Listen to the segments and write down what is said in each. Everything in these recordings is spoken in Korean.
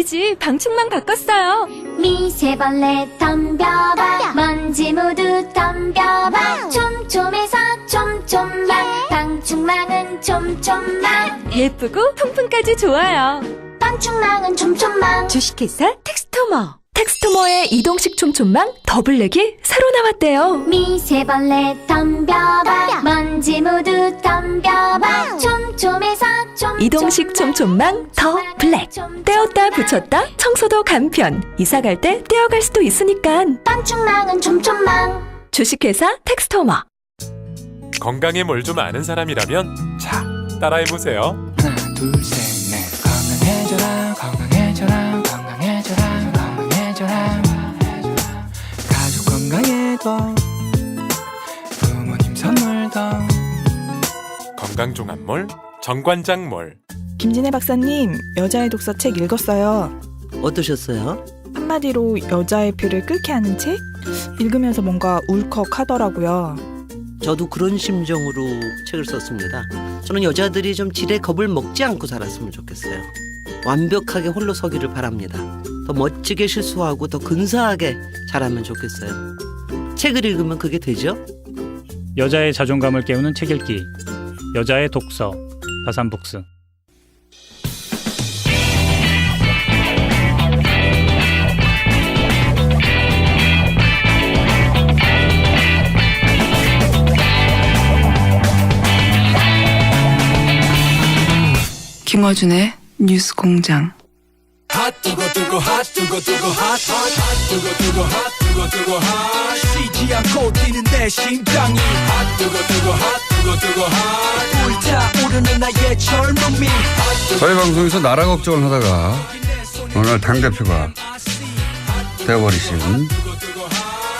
전까지 방충망 바꿨어요. 미세벌레 덤벼봐 먼지 모두 덤벼봐 촘촘해서 촘촘만 방충망은 촘촘만 예쁘고 통풍까지 좋아요. 방충망은 촘촘만 주식회사 텍스토머. 텍스토머의 이동식 촘촘망 더블랙이 새로 나왔대요. 미세벌레 덤벼봐 먼지 모두 덤벼봐 촘촘해서 촘촘만 이동식 촘촘망 더 블랙. 떼었다 붙였다 청소도 간편. 이사 갈 때 떼어갈 수도 있으니까. 방충망은 촘촘만 주식회사 텍스토머. 건강에 뭘 좀 아는 사람이라면 자, 따라해보세요. 하나 둘셋넷 건강해져라 건강해져라 건강해져라 건강해져라 가족 건강에도 부모님 선물도 건강종합몰 정관장몰. 김진애 박사님, 여자의 독서 책 읽었어요. 어떠셨어요? 한마디로 여자의 피를 끓게 하는 책? 읽으면서 뭔가 울컥하더라고요. 저도 그런 심정으로 책을 썼습니다. 저는 여자들이 좀 지레 겁을 먹지 않고 살았으면 좋겠어요. 완벽하게 홀로 서기를 바랍니다. 더 멋지게 실수하고 더 근사하게 자라면 좋겠어요. 책을 읽으면 그게 되죠? 여자의 자존감을 깨우는 책 읽기. 여자의 독서. 다산북스. 김어준의 뉴스 공장. 쉬지 않고 뛰는 내 심장이 불타오르는 나의 젊음이 저희 방송에서 나라 걱정을 하다가 오늘 당대표가 되어버리신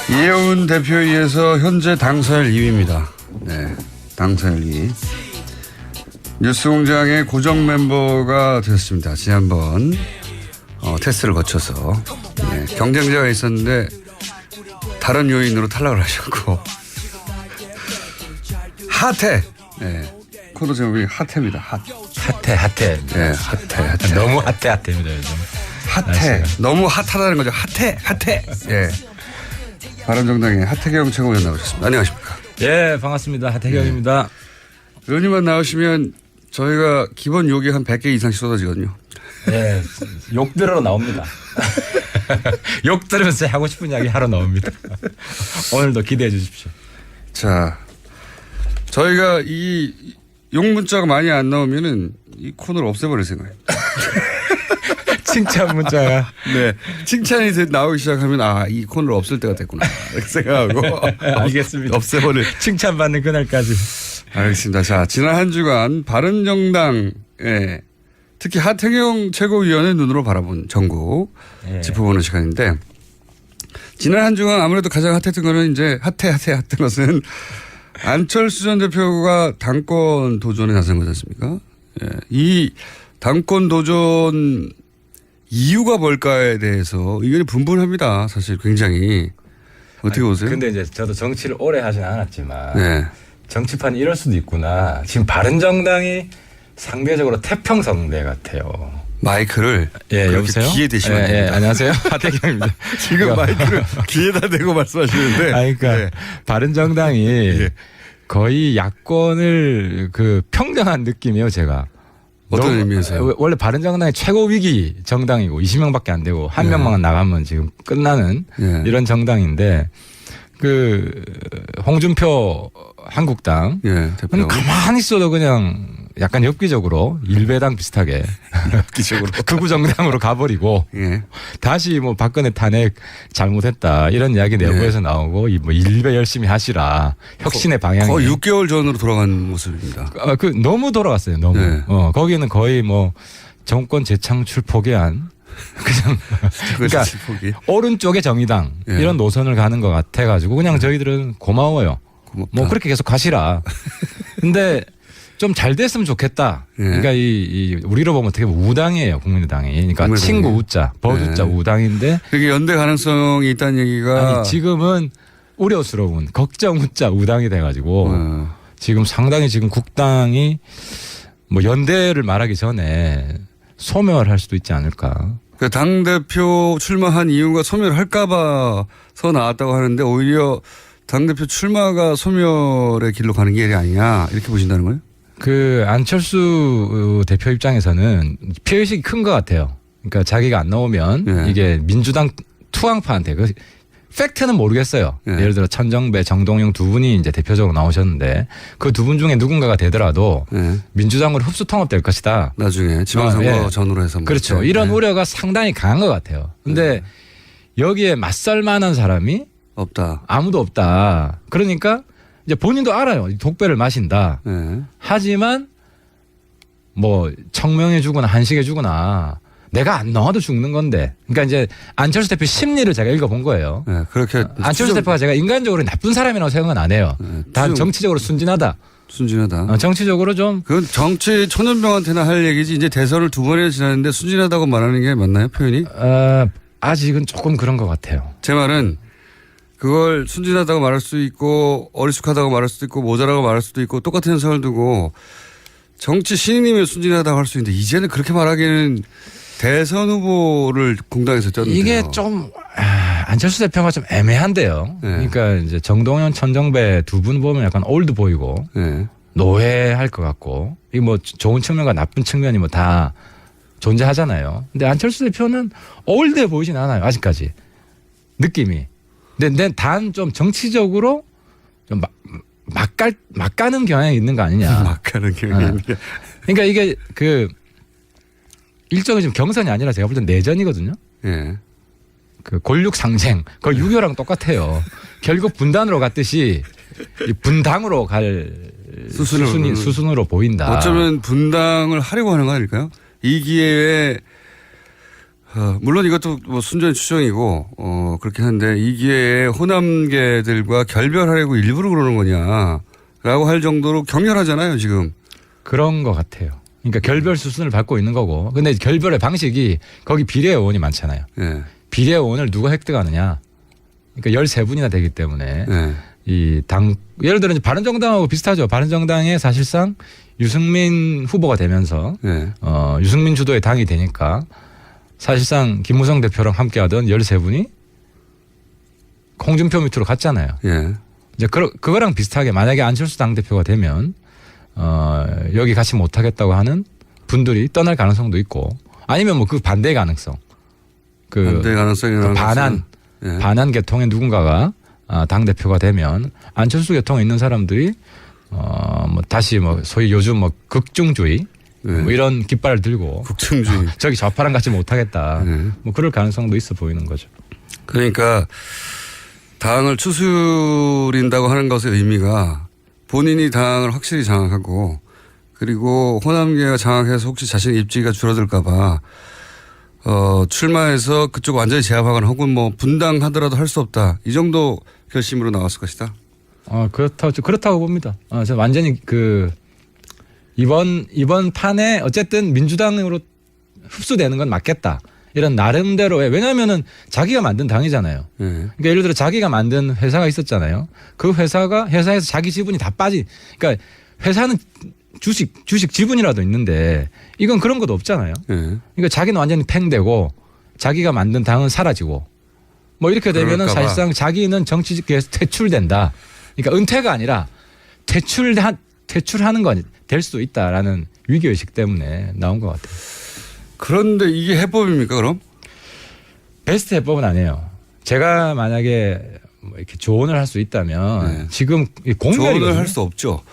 이혜훈 대표에 의해서 현재 당사일 2위입니다. 네, 당사일 2위. 뉴스공장의 고정 멤버가 되었습니다. 지난번 테스트를 거쳐서 네, 경쟁자가 있었는데 다른 요인으로 탈락을 하셨고 핫해. 네, 코드 제목이 핫해입니다. 핫해. 네, 핫해. 너무 핫해입니다, 요즘. 핫해. 날씨가. 너무 핫하다는 거죠. 핫해. 예. 바른정당의 하태경 최고위원 나오셨습니다. 안녕하십니까. 예, 반갑습니다. 하태경입니다. 의원님만 나오시면 저희가 기본 욕이 한 100개 이상씩 쏟아지거든요. 예, 욕 들으러 나옵니다. 욕 들으면서 하고 싶은 이야기 하러 나옵니다. 오늘도 기대해 주십시오. 자, 저희가 이 욕 문자가 많이 안 나오면은 이 코너를 없애버릴 생각입니다. 칭찬 문자가. 네. 칭찬이 나오기 시작하면 이 코너를 없앨 때가 됐구나. 이렇게 생각하고. 알겠습니다. 없애버릴. 칭찬받는 그날까지. 알겠습니다. 자, 지난 한 주간 바른정당에 특히 하태경 최고위원의 눈으로 바라본 전국 짚어보는 시간인데 지난 한 주간 아무래도 가장 핫했던 거는 이제 핫했던 것은 안철수 전 대표가 당권 도전에 나선 거지 않습니까? 예. 이 당권 도전 이유가 뭘까에 대해서 의견이 분분합니다. 사실 굉장히. 어떻게 보세요? 근데 이제 저도 정치를 오래 하진 않았지만 네. 정치판이 이럴 수도 있구나. 지금 바른정당이 상대적으로 태평성대 같아요. 마이크를 여보세요? 귀에 대시면 됩니다. 안녕하세요. 하태경입니다. 지금 마이크를 귀에다 대고 말씀하시는데. 그러니까 네. 바른정당이 거의 야권을 평정한 느낌이에요, 제가. 어떤 의미에서요? 원래 바른정당이 최고 위기 정당이고 20명밖에 안 되고 한 명만 나가면 지금 끝나는 이런 정당인데 홍준표 한국당 대표. 가만히 있어도 그냥 약간 엽기적으로 일배당 비슷하게 엽기적으로 극우 정당으로 가버리고 다시 박근혜 탄핵 잘못했다 이런 이야기 내부에서 나오고 일배 열심히 하시라 혁신의 방향이 거의 6개월 전으로 돌아간 모습입니다. 너무 돌아갔어요. 너무. 거기는 거의 정권 재창출 포기한 그러니까 오른쪽의 정의당 이런 노선을 가는 것 같아가지고 그냥 저희들은 고마워요. 고맙다. 그렇게 계속 가시라. 근데 좀 잘 됐으면 좋겠다. 그러니까 우리로 보면 어떻게 보면 우당이에요, 국민의당이. 그러니까 국민의당이. 친구 우자, 버주자 우당인데. 그게 연대 가능성이 있다는 얘기가. 지금은 우려스러운 걱정 우자 우당이 돼가지고 지금 상당히 지금 국당이 연대를 말하기 전에 소멸할 수도 있지 않을까. 당대표 출마한 이유가 소멸할까봐서 나왔다고 하는데 오히려 당대표 출마가 소멸의 길로 가는 길이 아니냐 이렇게 보신다는 거예요? 그 안철수 대표 입장에서는 피해의식이 큰 것 같아요. 그러니까 자기가 안 나오면 네. 이게 민주당 투항파한테 그 팩트는 모르겠어요. 네. 예를 들어 천정배, 정동영 두 분이 이제 대표적으로 나오셨는데 그 두 분 중에 누군가가 되더라도 네. 민주당으로 흡수 통합될 것이다. 나중에 지방선거 예. 전후로 해서. 그렇죠. 이런 우려가 상당히 강한 것 같아요. 근데 여기에 맞설 만한 사람이 없다. 아무도 없다. 그러니까 이제 본인도 알아요. 독배를 마신다. 네. 하지만 뭐 청명해 주거나 한식해 주거나 내가 안 나와도 죽는 건데. 그러니까 이제 안철수 대표 심리를 제가 읽어본 거예요. 네. 그렇게 안철수 대표가 제가 인간적으로 나쁜 사람이라고 생각은 안 해요. 단 정치적으로 순진하다. 순진하다. 정치적으로 좀. 그건 정치 초년병한테나 할 얘기지. 이제 대선을 2번이나 지났는데 순진하다고 말하는 게 맞나요, 표현이? 아직은 조금 그런 것 같아요. 제 말은 그걸 순진하다고 말할 수 있고 어리숙하다고 말할 수도 있고 모자라고 말할 수도 있고 똑같은 현상을 두고 정치 신인이면 순진하다고 할 수 있는데 이제는 그렇게 말하기에는 대선 후보를 공당에서 쪘는데요. 이게 좀 안철수 대표가 좀 애매한데요. 네. 그러니까 이제 정동영, 천정배 두 분 보면 약간 올드 보이고 네. 노회할 것 같고 이 뭐 좋은 측면과 나쁜 측면이 뭐 다 존재하잖아요. 근데 안철수 대표는 올드해 보이진 않아요. 아직까지 느낌이. 근데 단 좀 정치적으로 좀 막 가는 경향이 있는 거 아니냐. 막 가는 경향이. 그러니까 이게 그 일종의 좀 경선이 아니라 제가 볼 땐 내전이거든요. 예. 그 골육 상생, 그 6.25랑 똑같아요. 결국 분단으로 갔듯이 이 분당으로 갈 수순으로 보인다. 어쩌면 분당을 하려고 하는 거 아닐까요? 이 기회에 물론 이것도 뭐 순전히 추정이고 그렇긴 한데 이 기회에 호남계들과 결별하려고 일부러 그러는 거냐라고 할 정도로 격렬하잖아요 지금. 그런 것 같아요. 그러니까 결별 수순을 밟고 있는 거고. 근데 결별의 방식이 거기 비례의원이 많잖아요. 네. 비례의원을 누가 획득하느냐. 그러니까 13분이나 되기 때문에 네. 이 당 예를 들어 이제 바른정당하고 비슷하죠. 바른정당에 사실상 유승민 후보가 되면서 네. 유승민 주도의 당이 되니까 사실상 김무성 대표랑 함께하던 13분이 홍준표 밑으로 갔잖아요. 예. 이제 그거랑 비슷하게 만약에 안철수 당대표가 되면 여기 같이 못하겠다고 하는 분들이 떠날 가능성도 있고 아니면 뭐 그 반대 가능성. 반대 가능성이라는 반한 계통의 누군가가 당대표가 되면 안철수 계통에 있는 사람들이 뭐 다시 뭐 소위 요즘 뭐 극중주의 네. 뭐 이런 깃발을 들고 국정주의 저기 좌파랑 같이 못하겠다. 네. 뭐 그럴 가능성도 있어 보이는 거죠. 그러니까 당을 추스린다고 하는 것의 의미가 본인이 당을 확실히 장악하고 그리고 호남계가 장악해서 혹시 자신의 입지가 줄어들까 봐 출마해서 그쪽 완전히 제압하거나 혹은 뭐 분당하더라도 할 수 없다. 이 정도 결심으로 나왔을 것이다. 그렇다고 봅니다. 저 완전히 이번 판에 어쨌든 민주당으로 흡수되는 건 맞겠다. 이런 나름대로의 왜냐하면은 자기가 만든 당이잖아요. 네. 그러니까 예를 들어 자기가 만든 회사가 있었잖아요. 그 회사에서 자기 지분이 다 그러니까 회사는 주식 지분이라도 있는데 이건 그런 것도 없잖아요. 네. 그러니까 자기는 완전히 팽되고 자기가 만든 당은 사라지고 뭐 이렇게 되면은 사실상 자기는 정치계에서 퇴출된다. 그러니까 은퇴가 아니라 퇴출하는 건 될 수도 있다라는 위기의식 때문에 나온 것 같아요. 그런데 이게 해법입니까 그럼? 베스트 해법은 아니에요. 제가 만약에 뭐 이렇게 조언을 할 수 있다면 네. 지금 공멸이거든요. 조언을 할 수 없죠.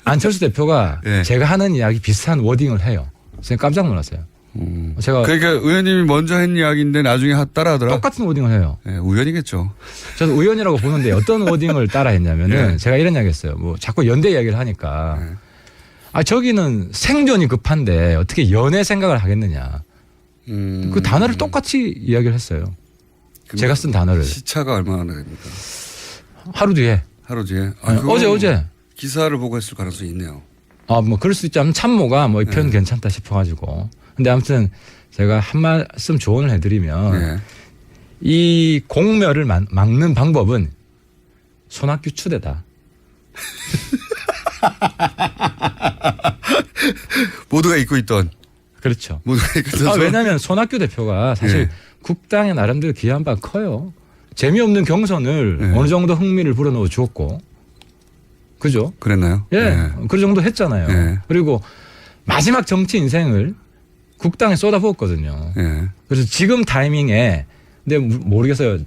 안철수 대표가 네. 제가 하는 이야기 비슷한 워딩을 해요. 제가 깜짝 놀랐어요. 제가 그러니까 의원님이 먼저 한 이야기인데 나중에 따라하더라. 똑같은 워딩을 해요. 네, 우연이겠죠. 저는 우연이라고 보는데 어떤 워딩을 따라했냐면은 네. 제가 이런 이야기했어요. 뭐 자꾸 연대 이야기를 하니까 저기는 생존이 급한데 어떻게 연애 생각을 하겠느냐. 그 단어를 똑같이 이야기를 했어요. 제가 쓴 단어를. 시차가 얼마나 됩니까? 하루 뒤에. 하루 뒤에. 어제. 기사를 보고 했을 가능성이 있네요. 뭐 그럴 수 있지. 참모가 뭐 이 표현 괜찮다 싶어가지고. 근데 아무튼 제가 한 말씀 조언을 해드리면 이 공멸을 막는 방법은 손학규 추대다. 모두가 잊고 있던 그렇죠. 무더기에 끝나서. 왜냐하면 손학규 대표가 사실 예. 국당의 나름대로 기여한 바가 커요. 재미없는 경선을 예. 어느 정도 흥미를 불어넣어 주었고, 그죠? 그랬나요? 예, 그 정도 했잖아요. 예. 그리고 마지막 정치 인생을 국당에 쏟아부었거든요. 예. 그래서 지금 타이밍에 근데 모르겠어요.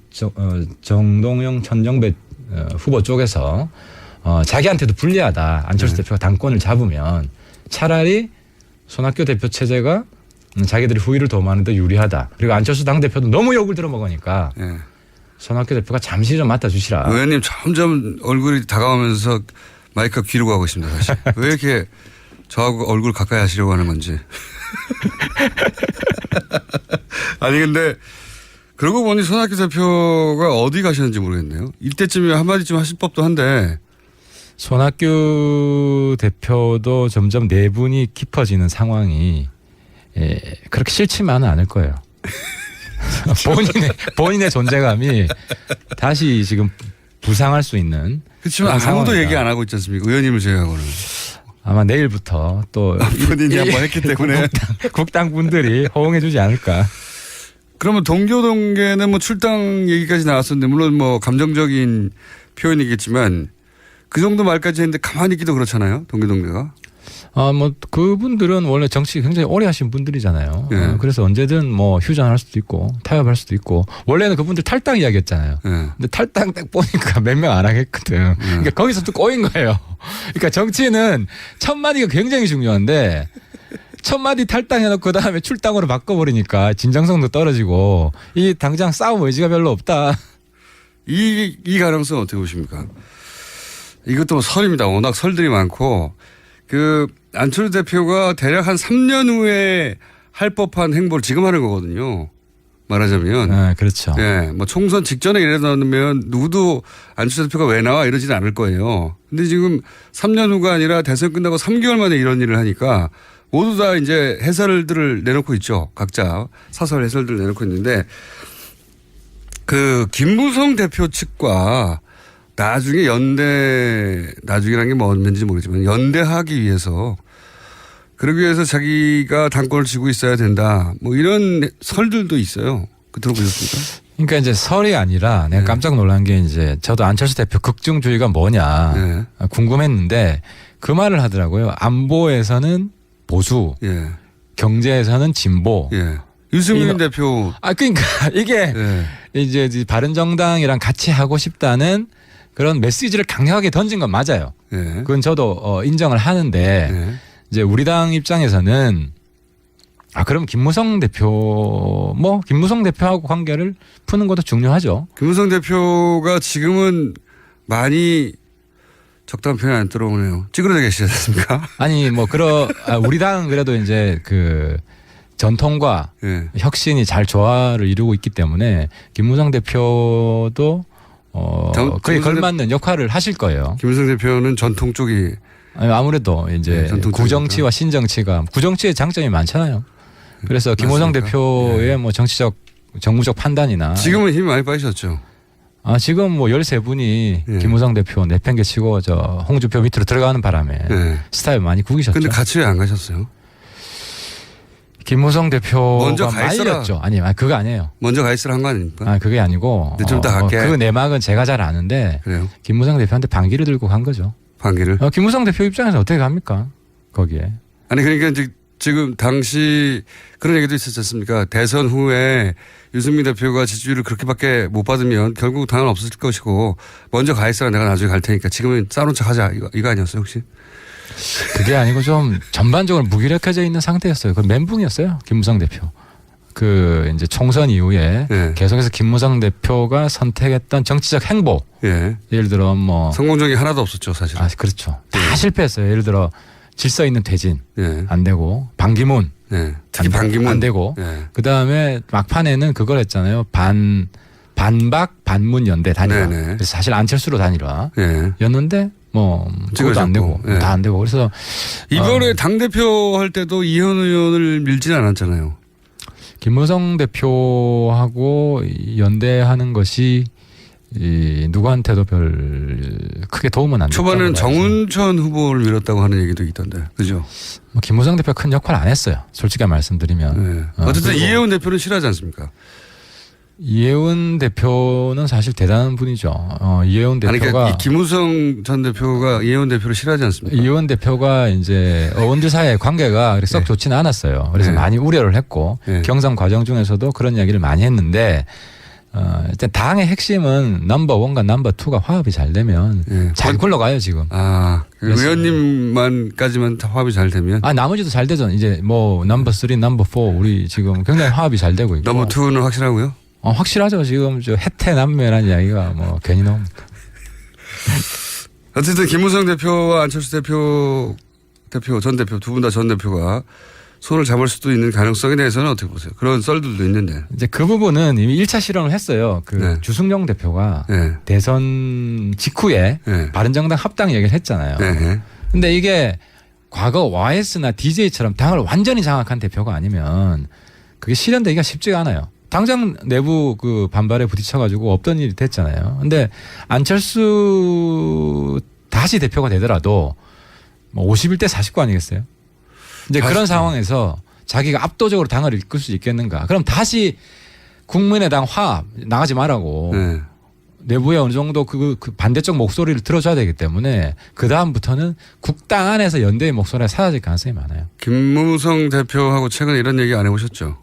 정동영, 천정배 후보 쪽에서 자기한테도 불리하다. 안철수 대표가 당권을 잡으면 차라리 손학규 대표 체제가 자기들이 후위를 도모하는 데 유리하다. 그리고 안철수 당대표도 너무 욕을 들어먹으니까 예. 손학규 대표가 잠시 좀 맡아주시라. 의원님 점점 얼굴이 다가오면서 마이크가 귀로 가고 있습니다. 다시. 왜 이렇게 저하고 얼굴 가까이 하시려고 하는 건지. 아니 근데 그러고 보니 손학규 대표가 어디 가셨는지 모르겠네요. 이때쯤이면 한마디쯤 하실 법도 한데. 손학규 대표도 점점 내분이 깊어지는 상황이 그렇게 싫지만은 않을 거예요. 본인의 존재감이 다시 지금 부상할 수 있는. 그렇지만 아무도 얘기 안 하고 있지 않습니까? 의원님을 제외하고는. 아마 내일부터 또 본인이 한번 했기 때문에 국당 분들이 호응해 주지 않을까. 그러면 동교동계는 뭐 출당 얘기까지 나왔었는데 물론 뭐 감정적인 표현이겠지만 그 정도 말까지 했는데 가만히 있기도 그렇잖아요. 동교동계가. 뭐 그분들은 원래 정치 굉장히 오래 하신 분들이잖아요. 예. 그래서 언제든 뭐 휴전할 수도 있고 타협할 수도 있고 원래는 그분들 탈당 이야기했잖아요. 예. 근데 탈당 딱 보니까 몇 명 안 하겠거든. 그러니까 거기서 또 꼬인 거예요. 그러니까 정치는 첫 마디가 굉장히 중요한데 첫 마디 탈당해놓고 그다음에 출당으로 바꿔버리니까 진정성도 떨어지고 이 당장 싸움 의지가 별로 없다. 이 가능성 어떻게 보십니까? 이것도 뭐 설입니다. 워낙 설들이 많고 그 안철수 대표가 대략 한 3년 후에 할 법한 행보를 지금 하는 거거든요. 말하자면. 네, 그렇죠. 예, 뭐 총선 직전에 이래놓으면 누구도 안철수 대표가 왜 나와 이러지는 않을 거예요. 근데 지금 3년 후가 아니라 대선 끝나고 3개월 만에 이런 일을 하니까 모두 다 이제 해설들을 내놓고 있죠. 각자 사설 해설들을 내놓고 있는데 그 김무성 대표 측과 나중에 나중이라는 게 뭔지 모르지만 연대하기 위해서 그러기 위해서 자기가 당권을 쥐고 있어야 된다. 뭐 이런 설들도 있어요. 그 들어보셨습니까? 그러니까 이제 설이 아니라 내가 깜짝 놀란 게 이제 저도 안철수 대표 극중주의가 뭐냐 궁금했는데 그 말을 하더라고요. 안보에서는 보수, 경제에서는 진보. 유승민 대표. 그러니까 이게 이제 바른정당이랑 같이 하고 싶다는 그런 메시지를 강력하게 던진 건 맞아요. 그건 저도 인정을 하는데 이제 우리 당 입장에서는 그럼 김무성 대표하고 관계를 푸는 것도 중요하죠. 김무성 대표가 지금은 많이 적당한 표현이 안 들어오네요. 찌그러져 계시지 않습니까? 아니 우리 당은 그래도 이제 그 전통과 혁신이 잘 조화를 이루고 있기 때문에 김무성 대표도 그에 걸맞는 역할을 하실 거예요. 김무성 대표는 전통 쪽이 아무래도 이제 구정치와 신정치가 구정치의 장점이 많잖아요. 그래서 김무성 대표의 뭐 정무적 판단이나 지금은 힘이 많이 빠지셨죠. 지금 뭐 13분이 김무성 대표 내팽개치고 저 홍준표 밑으로 들어가는 바람에 스타일 많이 구기셨죠. 근데 같이 왜 안 가셨어요? 김무성 대표가 먼저 가 있어라. 말렸죠. 아니, 그거 아니에요. 먼저 가 있으라 한 거 아닙니까? 그게 아니고. 좀 이따 갈게. 그 내막은 제가 잘 아는데. 그래요? 김무성 대표한테 반기를 들고 간 거죠. 반기를? 김무성 대표 입장에서 어떻게 갑니까? 거기에. 아니 그러니까 지금 당시 그런 얘기도 있었지 않습니까? 대선 후에 유승민 대표가 지지율을 그렇게밖에 못 받으면 결국 당은 없을 것이고 먼저 가 있어라 내가 나중에 갈 테니까 지금은 싸놓은 척 하자 이거 아니었어요 혹시? 그게 아니고 좀 전반적으로 무기력해져 있는 상태였어요. 그 멘붕이었어요. 김무성 대표. 그 이제 총선 이후에 계속해서 김무성 대표가 선택했던 정치적 행보. 예를 들어 뭐 성공적이 하나도 없었죠 사실. 그렇죠. 다 실패했어요. 예를 들어 질서 있는 퇴진 안 되고 반기문 특히 반기문 안 되고 그 다음에 막판에는 그걸 했잖아요. 반박 반문 연대 단일화. 그래서 사실 안철수로 단일화였는데 뭐 그것도 안 되고 다 안 되고 그래서 이번에 당 대표 할 때도 이현 의원을 밀지는 않았잖아요. 김무성 대표하고 연대하는 것이 누구한테도 별 크게 도움은 안 됐다고 초반에는 봐야죠. 정운천 후보를 밀었다고 하는 얘기도 있던데, 그죠? 뭐 김무성 대표 큰 역할 안 했어요. 솔직히 말씀드리면. 네. 어쨌든 그리고 이혜원 대표는 싫어하지 않습니까? 이혜원 대표는 사실 대단한 분이죠. 이혜원 아니, 대표가 그러니까 이 김무성 전 대표가 이혜원 대표를 싫어하지 않습니까? 이혜원 대표가 이제 의원들 사이의 관계가 그렇게 썩 네. 좋지는 않았어요. 그래서 네. 많이 우려를 했고 네. 경선 과정 중에서도 그런 이야기를 많이 했는데 일단 당의 핵심은 넘버 1과 넘버 2가 화합이 잘 되면 네. 잘 굴러가요 지금. 아, 그래서- 의원님만까지만 다 화합이 잘 되면 나머지도 잘 되죠. 이제 뭐 넘버 3, 넘버 4 우리 지금 굉장히 화합이 잘 되고 있고. 넘버 2는 확실하고요? 확실하죠. 지금 저 해태남매라는 이야기가 뭐 괜히 나옵니까. 어쨌든 김무성 대표와 안철수 전 대표 두 분 다 전 대표가 손을 잡을 수도 있는 가능성에 대해서는 어떻게 보세요? 그런 썰들도 있는데. 이제 그 부분은 이미 1차 실험을 했어요. 그 네. 주승용 대표가 네. 대선 직후에 네. 바른정당 합당 얘기를 했잖아요. 네. 근데 이게 과거 YS나 DJ처럼 당을 완전히 장악한 대표가 아니면 그게 실현되기가 쉽지가 않아요. 당장 내부 그 반발에 부딪혀가지고 없던 일이 됐잖아요. 근데 안철수 다시 대표가 되더라도 뭐 51대 49 아니겠어요? 이제 그런 상황에서 자기가 압도적으로 당을 이끌 수 있겠는가? 그럼 다시 국민의당 화합 나가지 말라고 네. 내부에 어느 정도 그 반대쪽 목소리를 들어줘야 되기 때문에 그 다음부터는 국당 안에서 연대의 목소리가 사라질 가능성이 많아요. 김무성 대표하고 최근에 이런 얘기 안 해보셨죠?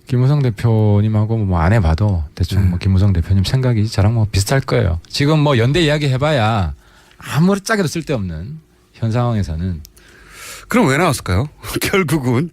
김무성 대표님하고 뭐 안 해봐도 대충 뭐 김무성 대표님 생각이 저랑 뭐 비슷할 거예요. 지금 뭐 연대 이야기 해봐야 아무리 짜게도 쓸데없는 현 상황에서는. 그럼 왜 나왔을까요? 결국은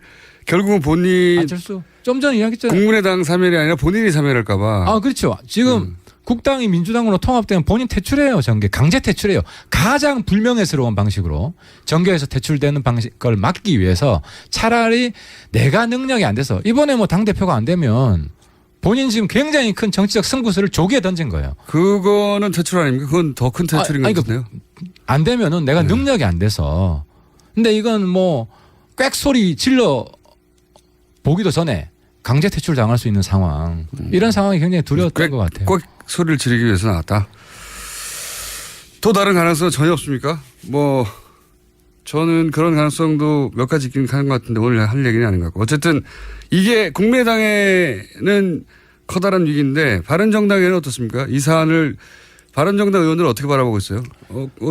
본인 안철수 좀 전에 이야기했잖아요. 국민의당 사멸이 아니라 본인이 사멸할까봐. 그렇죠. 지금 국당이 민주당으로 통합되면 본인 퇴출해요. 정계 강제 퇴출해요. 가장 불명예스러운 방식으로 정계에서 퇴출되는 방식을 막기 위해서 차라리 내가 능력이 안 돼서 이번에 뭐 당대표가 안 되면 본인 지금 굉장히 큰 정치적 승부수를 조기에 던진 거예요. 그거는 퇴출 아닙니까? 그건 더 큰 퇴출인 것 같은데요. 안 되면은 내가 능력이 안 돼서. 근데 이건 뭐 꽥 소리 질러 보기도 전에 강제 퇴출 당할 수 있는 상황. 이런 상황이 굉장히 두려웠던 것 같아요. 꼭 소리를 지르기 위해서 나왔다. 또 다른 가능성은 전혀 없습니까? 뭐 저는 그런 가능성도 몇 가지 있긴 하는 것 같은데 오늘 할 얘기는 아닌 것 같고. 어쨌든 이게 국민의당에는 커다란 위기인데 바른정당에는 어떻습니까? 이 사안을 바른정당 의원들 어떻게 바라보고 있어요?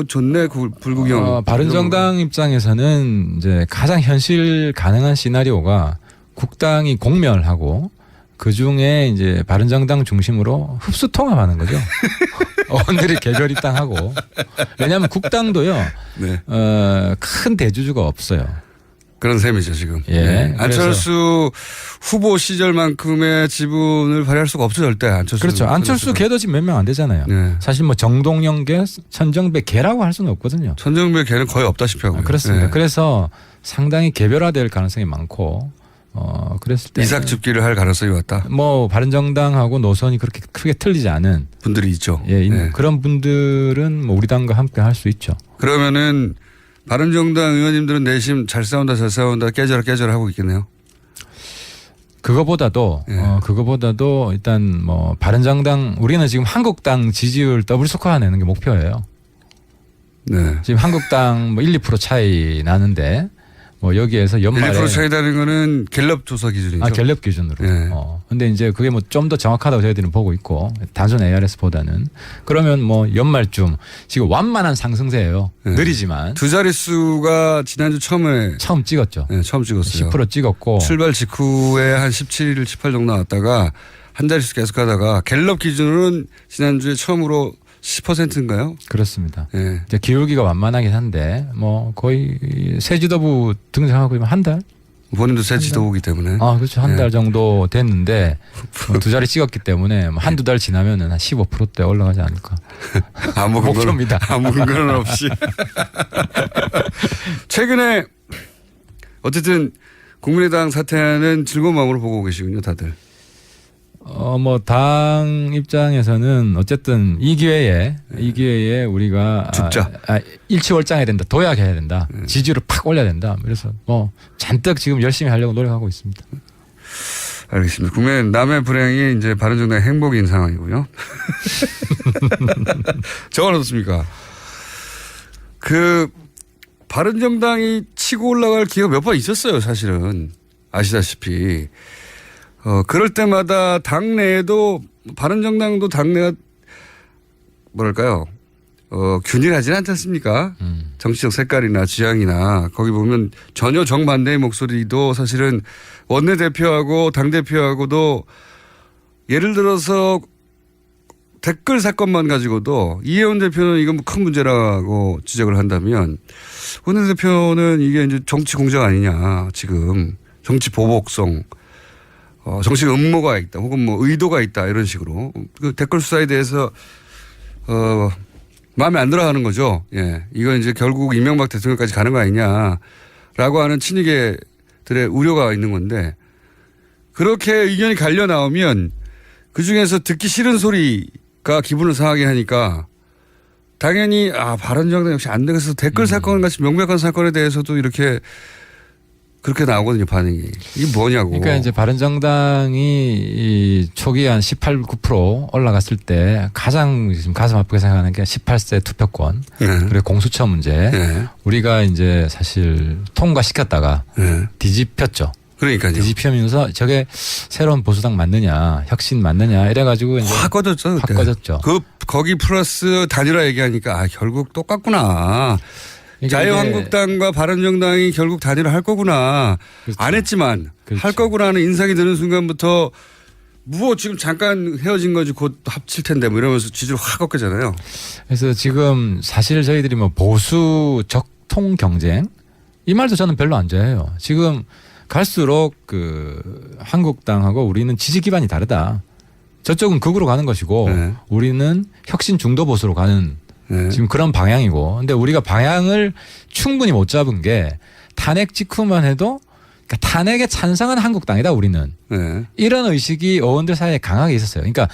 좋네, 불구경. 바른정당 입장에서는 이제 가장 현실 가능한 시나리오가 국당이 공멸하고 그 중에 이제 바른정당 중심으로 흡수 통합하는 거죠. 의원들이 개별 입당하고. 왜냐하면 국당도요. 네. 큰 대주주가 없어요. 그런 셈이죠 지금. 예. 네. 안철수 후보 시절만큼의 지분을 발휘할 수가 없죠 절대. 안철수. 그렇죠. 안철수 걔도 지금 몇 명 안 되잖아요. 네. 사실 뭐 정동영 개, 천정배 개라고 할 수는 없거든요. 천정배 개는 거의 없다시피 하고요. 그렇습니다. 네. 그래서 상당히 개별화될 가능성이 많고 그랬을 때 이삭 집기를 할 가능성이 왔다. 뭐 바른정당하고 노선이 그렇게 크게 틀리지 않은 분들이 있죠. 예, 네. 그런 분들은 뭐 우리 당과 함께 할 수 있죠. 그러면은 바른정당 의원님들은 내심 잘 싸운다 깨져라 하고 있겠네요. 그거보다도 일단 뭐 바른정당 우리는 지금 한국당 지지율 더블 스코어 내는 게 목표예요. 네. 지금 한국당 뭐 1, 2% 차이 나는데 뭐 여기에서 연말에 1% 차이 나는 거는 갤럽 조사 기준이죠. 갤럽 기준으로. 네. 근데 이제 그게 뭐 좀 더 정확하다고 저희들은 보고 있고 단순 ARS보다는 그러면 뭐 연말쯤 지금 완만한 상승세예요. 네. 느리지만 두 자릿수가 지난주 처음 찍었죠. 네, 처음 찍었어요. 10% 찍었고 출발 직후에 한 17, 18 정도 나왔다가 한 자릿수 계속 가다가 갤럽 기준으로는 지난주에 처음으로 10%인가요? 그렇습니다. 네. 이제 기울기가 완만하긴 한데 뭐 거의 새 지도부 등장하고 한 달? 본인도 새 지도부기 때문에. 그렇죠. 한 달 정도 됐는데 두 자리 찍었기 때문에 뭐 한두 달 지나면은 한 15%대 올라가지 않을까. 아무 목표입니다. 아무 근거는 없이. 최근에 어쨌든 국민의당 사태는 즐거운 마음으로 보고 계시군요, 다들. 뭐 당 입장에서는 어쨌든 이 기회에 우리가 죽자. 일치월장해야 된다. 도약해야 된다. 지지율을 팍 올려야 된다. 그래서 뭐 잔뜩 지금 열심히 하려고 노력하고 있습니다. 알겠습니다. 국민 남의 불행이 이제 바른정당의 행복인 상황이고요. 저건 어떻습니까? 그 바른정당이 치고 올라갈 기회가 몇 번 있었어요, 사실은. 아시다시피. 그럴 때마다 당내에도 바른정당도 당내가 뭐랄까요? 균일하진 않지 않습니까? 정치적 색깔이나 지향이나 거기 보면 전혀 정반대의 목소리도 사실은 원내대표하고 당대표하고도 예를 들어서 댓글 사건만 가지고도 이혜원 대표는 이건 큰 문제라고 지적을 한다면 원내대표는 이게 이제 정치 공작 아니냐 지금 정치 보복성 정치 음모가 있다 혹은 뭐 의도가 있다 이런 식으로 그 댓글 수사에 대해서 마음에 안 들어하는 거죠. 예. 이건 이제 결국 이명박 대통령까지 가는 거 아니냐라고 하는 친이계들의 우려가 있는 건데 그렇게 의견이 갈려 나오면 그 중에서 듣기 싫은 소리가 기분을 상하게 하니까 당연히 바른정당 역시 안 되겠어. 댓글 사건 같이 명백한 사건에 대해서도 이렇게 그렇게 나오거든요, 반응이. 이게 뭐냐고. 그러니까 이제 바른정당이 이 초기 한 18, 9% 올라갔을 때 가장 지금 가슴 아프게 생각하는 게 18세 투표권 그리고 공수처 문제 우리가 이제 사실 통과시켰다가 뒤집혔죠. 그러니까요. 뒤집히면서 저게 새로운 보수당 맞느냐, 혁신 맞느냐 이래가지고 이제 확 꺼졌죠. 확 꺼졌죠. 거기 플러스 단일화 얘기하니까 결국 똑같구나. 자유한국당과 바른정당이 결국 단일화 할 거구나. 그렇죠. 안 했지만 할 거구나 하는 인상이 드는 순간부터 뭐 지금 잠깐 헤어진 거지 곧 합칠 텐데 뭐 이러면서 지지를 확 꺾이잖아요. 그래서 지금 사실 저희들이 뭐 보수 적통 경쟁 이 말도 저는 별로 안 좋아해요. 지금 갈수록 그 한국당하고 우리는 지지 기반이 다르다. 저쪽은 극으로 가는 것이고 우리는 혁신 중도 보수로 가는 지금 그런 방향이고 근데 우리가 방향을 충분히 못 잡은 게 탄핵 직후만 해도 그러니까 탄핵에 찬성한 한국당이다 우리는 이런 의식이 의원들 사이에 강하게 있었어요. 그러니까